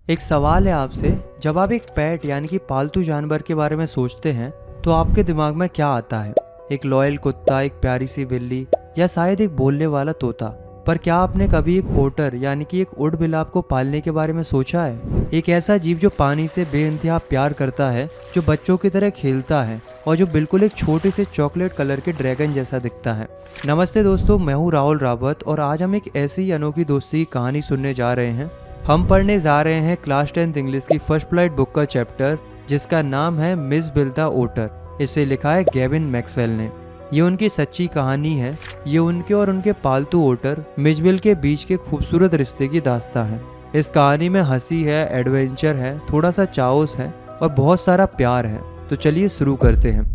एक सवाल है आपसे, जब आप एक पेट यानी कि पालतू जानवर के बारे में सोचते हैं तो आपके दिमाग में क्या आता है? एक लॉयल कुत्ता, एक प्यारी सी बिल्ली, या शायद एक बोलने वाला तोता? पर क्या आपने कभी एक ओटर यानी कि एक उड़बिलाव को पालने के बारे में सोचा है? एक ऐसा जीव जो पानी से बेइंतहा प्यार करता है, जो बच्चों की तरह खेलता है और जो बिल्कुल एक छोटे से चॉकलेट कलर के ड्रैगन जैसा दिखता है। नमस्ते दोस्तों, मैं हूँ राहुल रावत और आज हम एक ऐसी ही अनोखी दोस्ती की कहानी सुनने जा रहे हैं। हम पढ़ने जा रहे हैं क्लास 10th इंग्लिश की फर्स्ट फ्लाइट बुक का चैप्टर, जिसका नाम है मिस बिल द ओटर। इसे लिखा है गेविन मैक्सवेल ने। ये उनकी सच्ची कहानी है। ये उनके और उनके पालतू ओटर मिस बिल के बीच के खूबसूरत रिश्ते की दास्तां है। इस कहानी में हंसी है, एडवेंचर है, थोड़ा सा चाओस है और बहुत सारा प्यार है। तो चलिए शुरू करते हैं।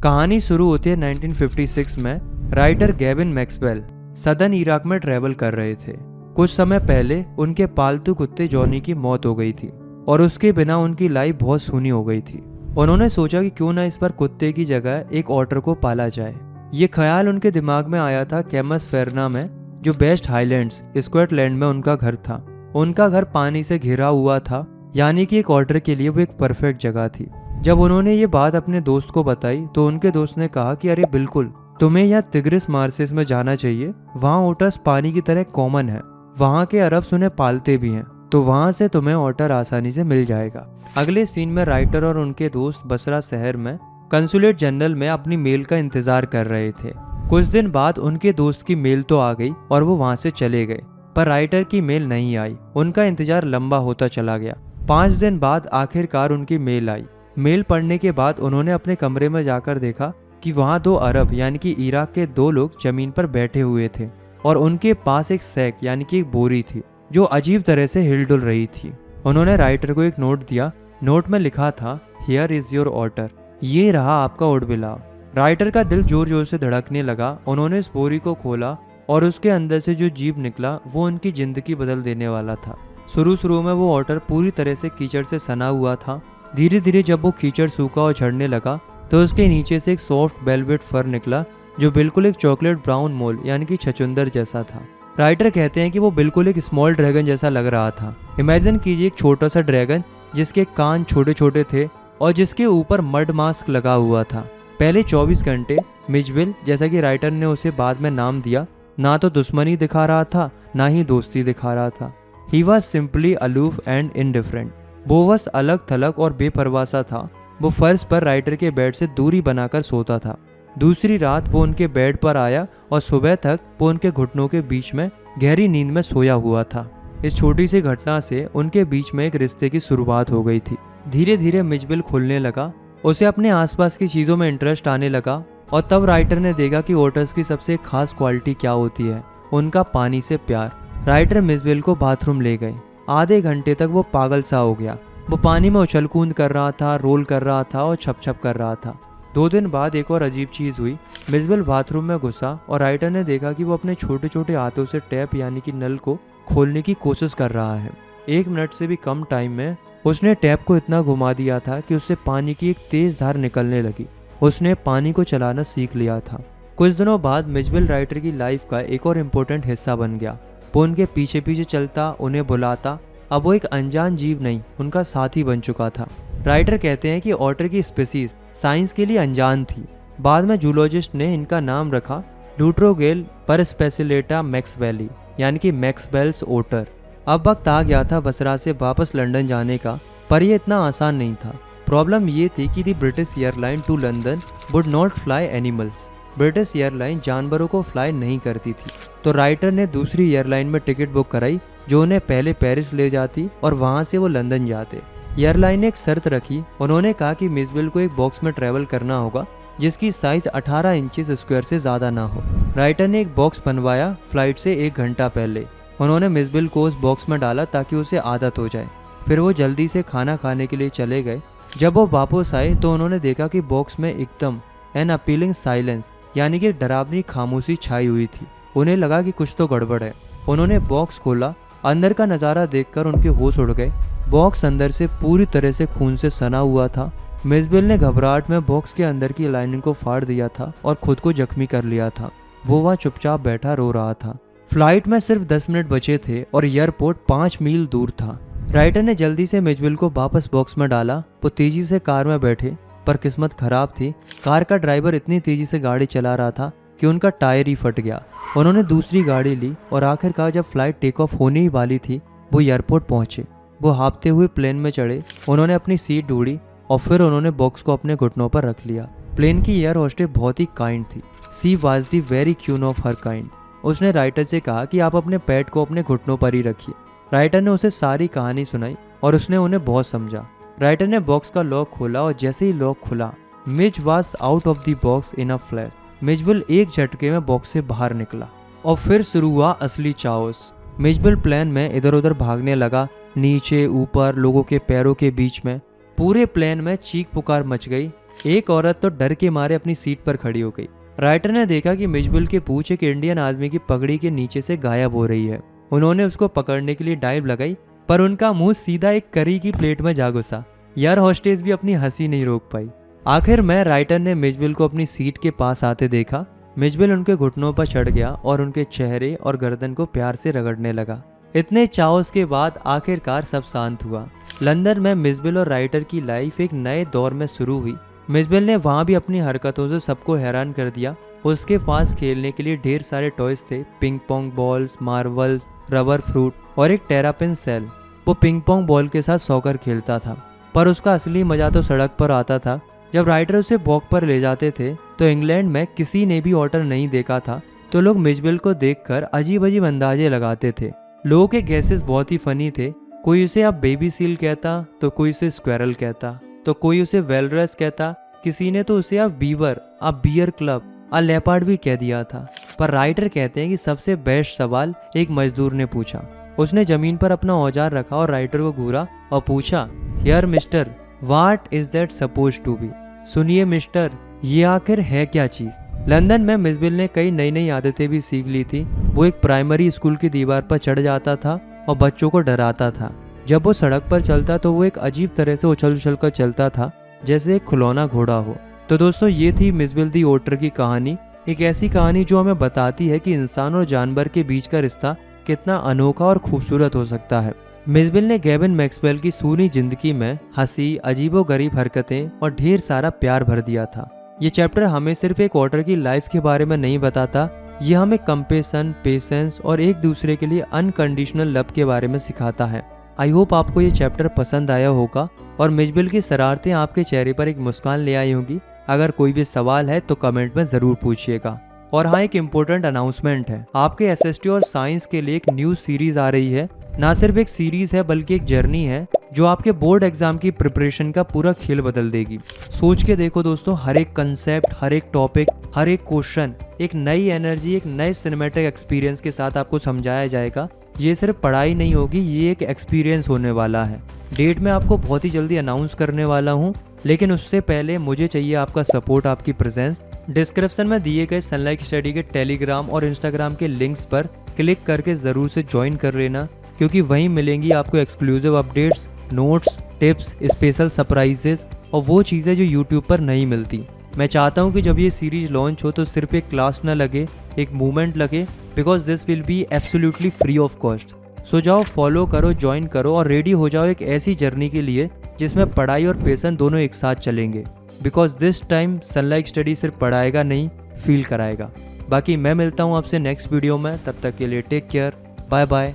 कहानी शुरू होती है 1956 में। Writer Gavin Maxwell southern Iraq में ट्रेवल कर रहे थे। कुछ समय पहले उनके पालतू कुत्ते जॉनी की मौत हो गई थी और उसके बिना उनकी लाइफ बहुत सूनी हो गई थी। उन्होंने सोचा कि क्यों ना इस पर कुत्ते की जगह एक ऑटर को पाला जाए। ये ख्याल उनके दिमाग में आया था कैमस फेरना में, जो वेस्ट हाईलैंड्स स्कॉटलैंड में उनका घर था। उनका घर पानी से घिरा हुआ था, यानी कि एक ऑटर के लिए वो एक परफेक्ट जगह थी। जब उन्होंने ये बात अपने दोस्त को बताई तो उनके दोस्त ने कहा कि अरे बिल्कुल, तुम्हें यहाँ तिग्रिस मार्सेस में जाना चाहिए। वहाँ ओटर्स पानी की तरह कॉमन है, वहाँ के अरब्स उन्हें पालते भी हैं, तो वहाँ से तुम्हें ऑटर आसानी से मिल जाएगा। अगले सीन में राइटर और उनके दोस्त बसरा शहर में कंसुलेट जनरल में अपनी मेल का इंतजार कर रहे थे। कुछ दिन बाद उनके दोस्त की मेल तो आ गई और वो वहाँ से चले गए, पर राइटर की मेल नहीं आई। उनका इंतजार लंबा होता चला गया। 5 दिन बाद आखिरकार उनकी मेल आई। मेल पढ़ने के बाद उन्होंने अपने कमरे में जाकर देखा कि वहाँ 2 अरब यानी कि इराक के 2 लोग जमीन पर बैठे हुए थे और उनके पास एक सैक यानी कि एक बोरी थी जो अजीब तरह से हिलडुल रही थी। उन्होंने राइटर को एक नोट दिया। नोट में लिखा था, हियर इज योर ऑटर। ये रहा आपका उड़बिलाव। राइटर का दिल जोर जोर से धड़कने लगा। उन्होंने इस बोरी को खोला और उसके अंदर से जो जीव निकला वो उनकी जिंदगी बदल देने वाला था। शुरू में वो ऑटर पूरी तरह से कीचड़ से सना हुआ था। धीरे धीरे जब वो कीचड़ सूखा और झड़ने लगा तो उसके नीचे से एक सॉफ्ट वेलवेट फर निकला जो बिल्कुल एक चॉकलेट ब्राउन मोल यानी कि छछूंदर जैसा था। राइटर कहते हैं कि वो बिल्कुल एक स्मॉल ड्रैगन जैसा लग रहा था। इमेजिन कीजिए एक छोटा सा ड्रैगन जिसके कान छोटे छोटे थे और जिसके ऊपर मड मास्क लगा हुआ था। पहले 24 घंटे मिस बिल, जैसा कि राइटर ने उसे बाद में नाम दिया, ना तो दुश्मनी दिखा रहा था ना ही दोस्ती दिखा रहा था। He was simply aloof and indifferent. वो बस अलग थलग और बेपरवाह सा था। वो फर्श पर राइटर के बेड से दूरी बनाकर सोता था। दूसरी रात वो उनके बेड पर आया और सुबह तक वो उनके घुटनों के बीच में गहरी नींद में सोया हुआ था। इस छोटी सी घटना से उनके बीच में एक रिश्ते की शुरुआत हो गई थी। धीरे धीरे मिस बिल खुलने लगा। उसे अपने आसपास की चीज़ों में इंटरेस्ट आने लगा और तब राइटर ने देखा कि ओटर्स की सबसे खास क्वालिटी क्या होती है, उनका पानी से प्यार। राइटर मिस बिल को बाथरूम ले गए। आधे घंटे तक वो पागल सा हो गया। वो पानी में उछल कूद कर रहा था, रोल कर रहा था और छप छप कर रहा था। 2 दिन बाद एक और अजीब चीज़ हुई। मिस बिल बाथरूम में घुसा और राइटर ने देखा कि वो अपने छोटे छोटे हाथों से टैप यानी कि नल को खोलने की कोशिश कर रहा है। 1 मिनट से भी कम टाइम में उसने टैप को इतना घुमा दिया था कि उससे पानी की एक तेज धार निकलने लगी। उसने पानी को चलाना सीख लिया था। कुछ दिनों बाद मिस बिल राइटर की लाइफ का एक और इम्पोर्टेंट हिस्सा बन गया। वो उनके पीछे पीछे चलता, उन्हें बुलाता। अब वो एक अनजान जीव नहीं, उनका साथी बन चुका था। राइटर कहते हैं कि ऑटर की स्पीसीज साइंस के लिए अनजान थी। बाद में जूलॉजिस्ट ने इनका नाम रखा ल्यूट्रोगेल परस्पेसिलेटा मैक्सवेली, यानी कि मैक्सवेल्स ओटर। अब वक्त आ गया था बसरा से वापस लंदन जाने का, पर यह इतना आसान नहीं था। प्रॉब्लम ये थी कि the British airline to London would not fly animals. British airline जानवरों को फ्लाई नहीं करती थी। तो राइटर ने दूसरी एयरलाइन में टिकट बुक कराई जो उन्हें पहले पेरिस ले जाती और वहाँ से वो लंदन जाते। एयरलाइन ने एक शर्त रखी। उन्होंने कहा कि मिस बिल को एक बॉक्स में ट्रैवल करना होगा जिसकी साइज 18 इंचेस स्क्वायर से ज़्यादा ना हो। राइटर ने एक बॉक्स बनवाया फ्लाइट से 1 घंटा पहले। उन्होंने मिस बिल को उस बॉक्स में डाला ताकि उसे आदत हो जाए। फिर वो जल्दी से खाना खाने के लिए चले गए। जब वो वापस आए तो उन्होंने देखा कि बॉक्स में एकदम एन अपीलिंग साइलेंस यानी कि डरावनी खामोशी छाई हुई थी। उन्हें लगा कि कुछ तो गड़बड़ है। उन्होंने बॉक्स खोला। अंदर का नज़ारा देखकर उनके होश उड़ गए। बॉक्स अंदर से पूरी तरह से खून से सना हुआ था। मिस बिल ने घबराहट में बॉक्स के अंदर की लाइनिंग को फाड़ दिया था और खुद को जख्मी कर लिया था। वो वहाँ चुपचाप बैठा रो रहा था। फ्लाइट में सिर्फ 10 मिनट बचे थे और एयरपोर्ट 5 मील दूर था। राइटर ने जल्दी से मिचबिल को वापस बॉक्स में डाला। वो तेजी से कार में बैठे, पर किस्मत खराब थी। कार का ड्राइवर इतनी तेजी से गाड़ी चला रहा था कि उनका टायर ही फट गया। उन्होंने दूसरी गाड़ी ली और आखिरकार जब फ्लाइट टेक ऑफ होने ही वाली थी, वो एयरपोर्ट पहुंचे। वो हाँफते हुए प्लेन में चढ़े। उन्होंने अपनी सीट ढूंढी और फिर उन्होंने बॉक्स को अपने घुटनों पर रख लिया। प्लेन की एयर होस्टेस बहुत ही काइंड थी। She was the very queen of her kind. उसने राइटर से कहा कि आप अपने पेट को अपने घुटनों पर ही रखिए। राइटर ने उसे सारी कहानी सुनाई और उसने उन्हें बहुत समझा। राइटर ने बॉक्स का लॉक खोला और जैसे ही लॉक खुला, Mitch was out of the box in a flash. मिचबिल एक झटके में बॉक्स से बाहर निकला और फिर शुरू हुआ असली चाओस। मिचबिल प्लेन में इधर उधर भागने लगा, नीचे ऊपर, लोगों के पैरों के बीच में। पूरे प्लेन में चीख पुकार मच गई। एक औरत तो डर के मारे अपनी सीट पर खड़ी हो गई। राइटर ने देखा कि मिचबिल की पूंछ एक इंडियन आदमी की पगड़ी के नीचे से गायब हो रही है। उन्होंने उसको पकड़ने के लिए डाइव लगाई, पर उनका मुंह सीधा एक करी की प्लेट में जा घुसा। एयर होस्टेस भी अपनी हंसी नहीं रोक पाई। आखिर में राइटर ने मिचबिल को अपनी सीट के पास आते देखा। मिचबिल उनके घुटनों पर चढ़ गया और उनके चेहरे और गर्दन को प्यार से रगड़ने लगा। इतने चाओस के बाद आखिरकार सब शांत हुआ। लंदन में मिचबिल और राइटर की लाइफ एक नए दौर में शुरू हुई। मिचबिल ने वहाँ भी अपनी हरकतों से सबको हैरान कर दिया। उसके पास खेलने के लिए ढेर सारे टॉयज थे, ping pong balls, Marvels, rubber fruit और एक टेरापिन सेल। वो पिंग पोंग बॉल के साथ सॉकर खेलता था, पर उसका असली मजा तो सड़क पर आता था। जब राइटर उसे वॉक पर ले जाते थे तो इंग्लैंड में किसी ने भी ऑटर नहीं देखा था, तो लोग मिचबिल को देखकर अजीब अजीब अंदाजे लगाते थे। लोगों के गैसेस बहुत ही फनी थे। कोई उसे अब बेबी सील कहता, तो कोई उसे स्क्वेरल कहता, तो कोई उसे वेलरस कहता। किसी ने तो उसे अब बीवर, अब बियर क्लब, लेपर्ड भी कह दिया था। पर राइटर कहते हैं कि सबसे बेस्ट सवाल एक मजदूर ने पूछा। उसने जमीन पर अपना औजार रखा और राइटर को घूरा और पूछा, here mister, what is that suppose to be? सुनिए मिस्टर, ये आखिर है क्या चीज? लंदन में मिचबिल ने कई नई नई आदतें भी सीख ली थी। वो एक प्राइमरी स्कूल की दीवार पर चढ़ जाता था और बच्चों को डराता था। जब वो सड़क पर चलता तो वो एक अजीब तरह से उछल उछल कर चलता था, जैसे एक खिलौना घोड़ा हो। तो दोस्तों, ये थी मिचबिल दी ओटर की कहानी। एक ऐसी कहानी जो हमें बताती है कि इंसान और जानवर के बीच का रिश्ता कितना अनोखा और खूबसूरत हो सकता है। मिचबिल ने गेविन मैक्सवेल की सूनी जिंदगी में हंसी, अजीबोगरीब हरकतें और ढेर सारा प्यार भर दिया था। ये चैप्टर हमें सिर्फ एक ऑटर की लाइफ के बारे में नहीं बताता, ये हमें कंपेशन, पेशेंस और एक दूसरे के लिए अनकंडीशनल लव के बारे में सिखाता है। आई होप आपको ये चैप्टर पसंद आया होगा और मिचबिल की शरारतें आपके चेहरे पर एक मुस्कान ले आई होंगी। अगर कोई भी सवाल है तो कमेंट में ज़रूर पूछिएगा। और हाँ, एक इम्पोर्टेंट अनाउंसमेंट है। आपके एसएसटी और साइंस के लिए एक न्यू सीरीज आ रही है। ना सिर्फ एक सीरीज है बल्कि एक जर्नी है जो आपके बोर्ड एग्जाम की प्रिपरेशन का पूरा खेल बदल देगी। सोच के देखो दोस्तों, हर एक कंसेप्ट, हर एक टॉपिक, हर एक क्वेश्चन एक नई एनर्जी, एक नए सिनेमैटिक एक्सपीरियंस के साथ आपको समझाया जाएगा। ये सिर्फ पढ़ाई नहीं होगी, ये एक एक्सपीरियंस होने वाला है। डेट मैं आपको बहुत ही जल्दी अनाउंस करने वाला हूँ, लेकिन उससे पहले मुझे चाहिए आपका सपोर्ट, आपकी प्रेजेंस। डिस्क्रिप्शन में दिए गए सनलाइट स्टडी के टेलीग्राम और इंस्टाग्राम के लिंक्स पर क्लिक करके ज़रूर से ज्वाइन कर लेना, क्योंकि वहीं मिलेंगी आपको exclusive updates, notes, tips, special surprises और वो चीज़ें जो यूट्यूब पर नहीं मिलती। मैं चाहता हूँ कि जब ये सीरीज लॉन्च हो तो सिर्फ एक क्लास ना लगे, एक मूवमेंट लगे, because this will be absolutely free of cost. So जाओ, फॉलो करो, ज्वाइन करो और रेडी हो जाओ एक ऐसी जर्नी के लिए जिसमें पढ़ाई और पैशन दोनों एक साथ चलेंगे। Because this time sunlight study सिर्फ पढ़ाएगा नहीं, फील कराएगा। बाकी मैं मिलता हूँ आपसे नेक्स्ट वीडियो में, तब तक के लिए टेक केयर, बाय बाय।